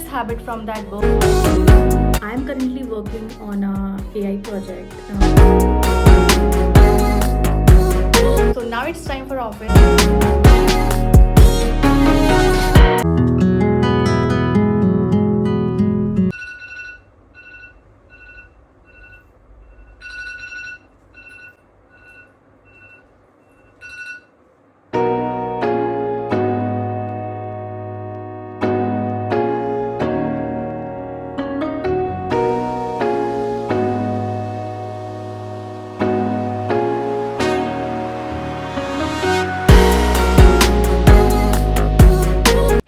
habit from that book. I am currently working on a AI project. So now it's time for office.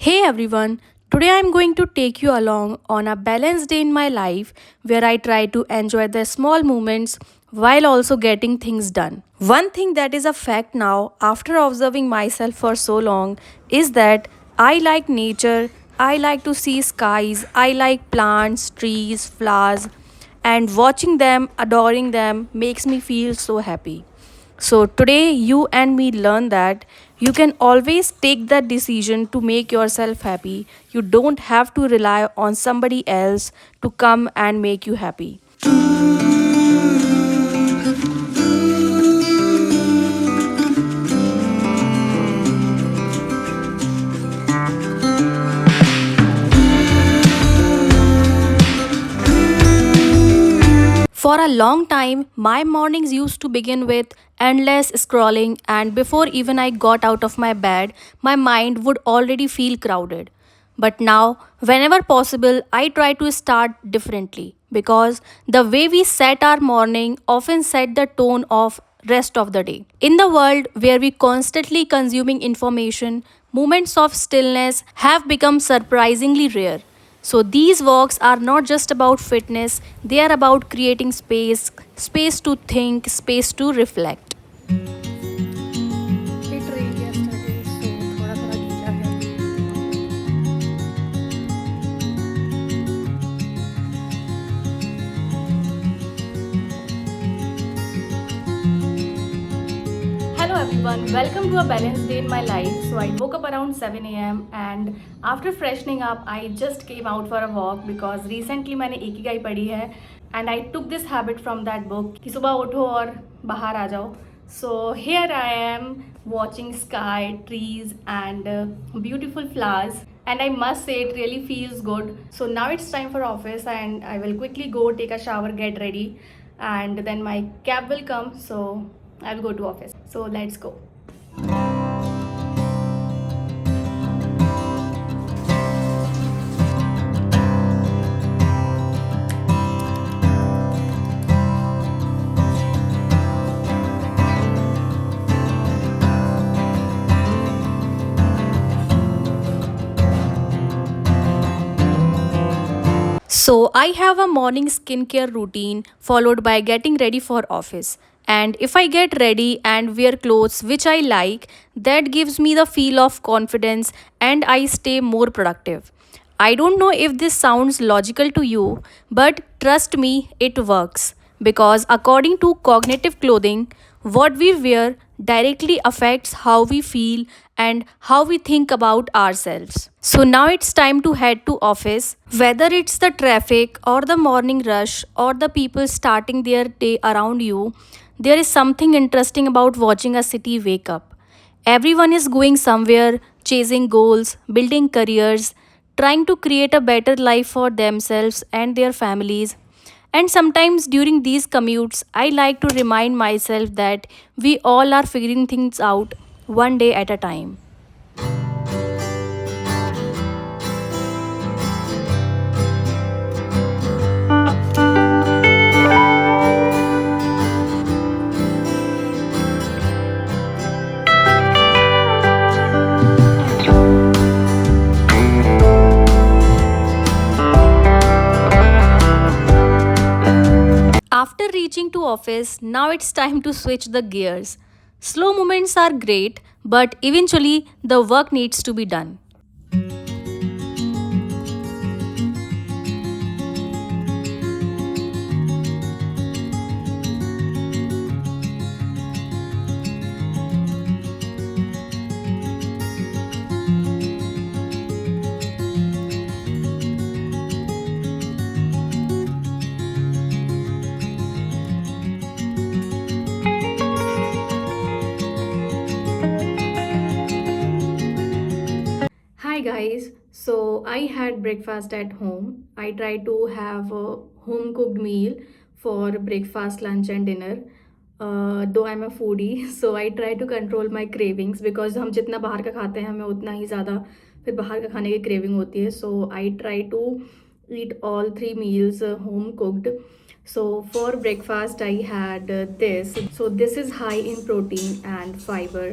Hey everyone, today I'm going to take you along on a balanced day in my life where I try to enjoy the small moments while also getting things done. One thing that is a fact now, after observing myself for so long, is that I like nature, I like to see skies, I like plants, trees, flowers, and watching them, adoring them makes me feel so happy. So, today you and me learn that you can always take that decision to make yourself happy. You don't have to rely on somebody else to come and make you happy. For a long time, my mornings used to begin with endless scrolling, and before even I got out of my bed, my mind would already feel crowded. But now, whenever possible, I try to start differently because the way we set our morning often set the tone of rest of the day. In the world where we constantly consuming information, moments of stillness have become surprisingly rare. So these walks are not just about fitness, they are about creating space, space to think, space to reflect. It rained yesterday, so थोड़ा थोड़ा गीला है. Hello everyone, welcome to a balanced day in my life. So I woke up around 7 a.m. and after freshening up, I just came out for a walk because recently मैंने Ikigai पढ़ी है and I took this habit from that book कि सुबह उठो और बाहर आ जाओ. So here I am watching sky, trees and beautiful flowers, and I must say it really feels good. So now it's time for office and I will quickly go take a shower, get ready, and then my cab will come. So I'll go to office. So let's go. So, I have a morning skincare routine followed by getting ready for office. And if I get ready and wear clothes which I like, that gives me the feel of confidence and I stay more productive. I don't know if this sounds logical to you, but trust me, it works. Because according to cognitive clothing, what we wear directly affects how we feel and how we think about ourselves. So now it's time to head to office. Whether it's the traffic or the morning rush or the people starting their day around you, there is something interesting about watching a city wake up. Everyone is going somewhere, chasing goals, building careers, trying to create a better life for themselves and their families. And sometimes during these commutes, I like to remind myself that we all are figuring things out one day at a time. After reaching to office, now it's time to switch the gears. Slow movements are great, but eventually the work needs to be done. guys. So I had breakfast at home. I try to have a home cooked meal for breakfast, lunch, and dinner. Though I'm a foodie, so I try to control my cravings because हम जितना बाहर का खाते हैं हमें उतना ही ज़्यादा फिर बाहर का खाने की craving होती है. So I try to eat all three meals home cooked. So for breakfast I had this. So this is high in protein and fiber.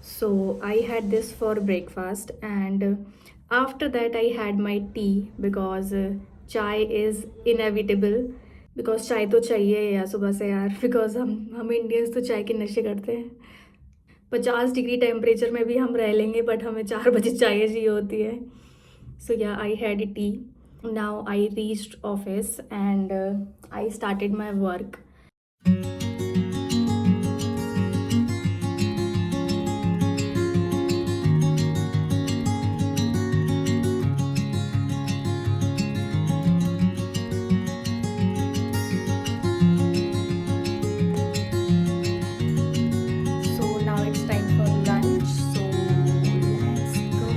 So I had this for breakfast, and after that I had my tea because chai is inevitable. Because चाय तो चाहिए यार सुबह से यार, because हम Indians तो चाय के नशे करते हैं. 50 डिग्री टेम्परेचर में भी हम रह लेंगे, बट हमें 4 बजे चाय चाहिए होती है. सो या I had T. Now I reached office and I started my work. So now it's time for lunch. So let's go.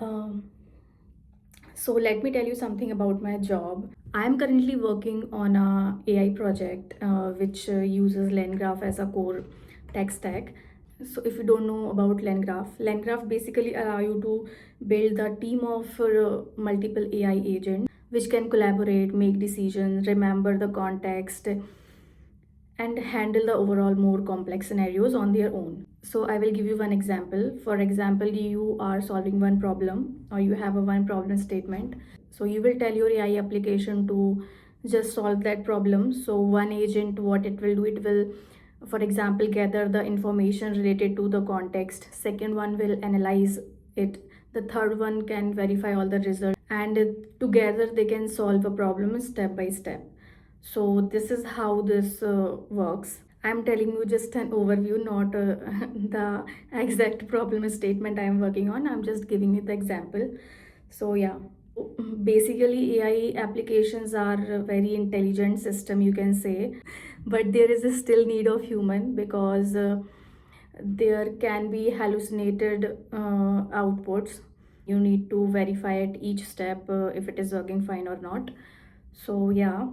Um, so let me tell you something about my job. I am currently working on a AI project which uses LangGraph as a core tech stack. So if you don't know about LangGraph basically allow you to build the team of multiple AI agents which can collaborate, make decisions, remember the context, and handle the overall more complex scenarios on their own. So I will give you one example. For example, you are solving one problem or you have a one problem statement. So you will tell your AI application to just solve that problem. So one agent, what it will do, it will, for example, gather the information related to the context. Second one will analyze it. The third one can verify all the results, and together they can solve a problem step by step. So this is how this works. I'm telling you just an overview, not the exact problem statement I am working on. I'm just giving you the example. So yeah, basically AI applications are a very intelligent system, you can say, but there is a still need of human because there can be hallucinated outputs. You need to verify at each step if it is working fine or not. So yeah,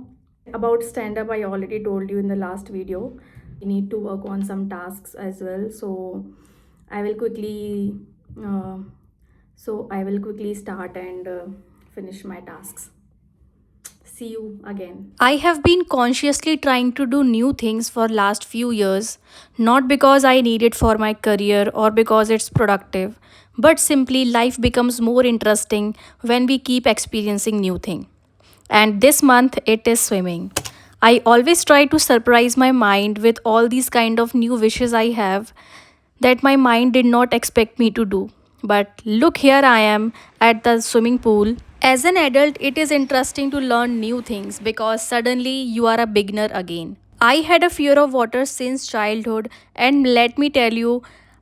about stand up I already told you in the last video. We need to work on some tasks as well. So I will quickly uh, start and finish my tasks. See you again. I have been consciously trying to do new things for last few years, not because I need it for my career or because it's productive, but simply life becomes more interesting when we keep experiencing new things. And this month it is swimming. I always try to surprise my mind with all these kind of new wishes I have that my mind did not expect me to do. But look, here I am at the swimming pool. As an adult, it is interesting to learn new things because suddenly you are a beginner again. I had a fear of water since childhood, and let me tell you,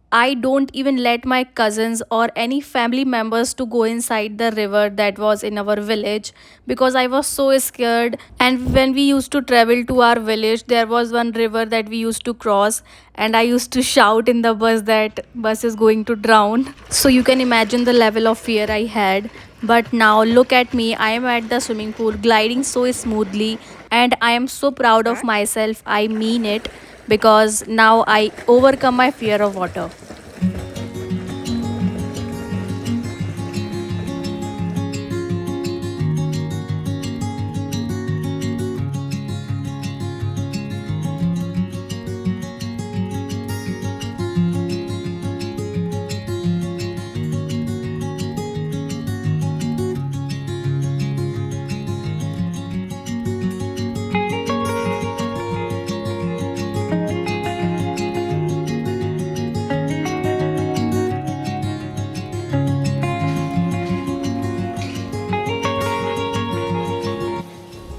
I don't even let my cousins or any family members to go inside the river that was in our village because I was so scared. And when we used to travel to our village, there was one river that we used to cross, and I used to shout in the bus that bus is going to drown. So you can imagine the level of fear I had. But now look at me, I am at the swimming pool gliding so smoothly And I am so proud of myself. I mean it, because now I overcome my fear of water.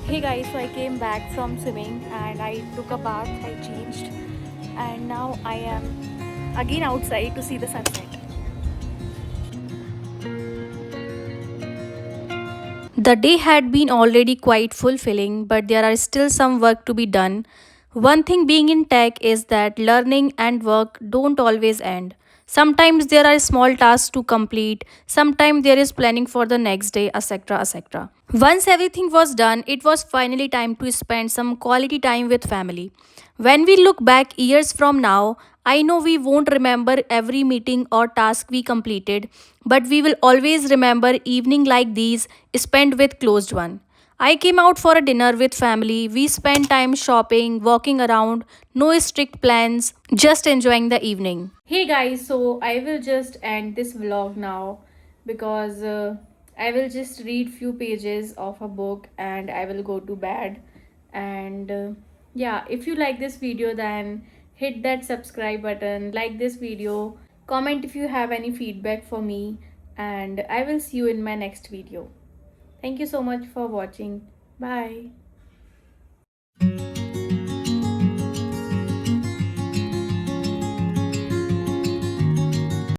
Hey guys, so I came back from swimming and I took a bath, I changed, and now I am again outside to see the sunset. The day had been already quite fulfilling, but there are still some work to be done. One thing being in tech is that learning and work don't always end. Sometimes there are small tasks to complete, sometimes there is planning for the next day, etc. etc. Once everything was done, it was finally time to spend some quality time with family. When we look back years from now, I know we won't remember every meeting or task we completed, but we will always remember evening like these spent with closed one. I came out for a dinner with family. We spent time shopping, walking around, no strict plans, just enjoying the evening. Hey guys, so I will just end this vlog now because I will just read few pages of a book and I will go to bed. And yeah, if you like this video, then hit that subscribe button, like this video, comment if you have any feedback for me, and I will see you in my next video. Thank you so much for watching. Bye.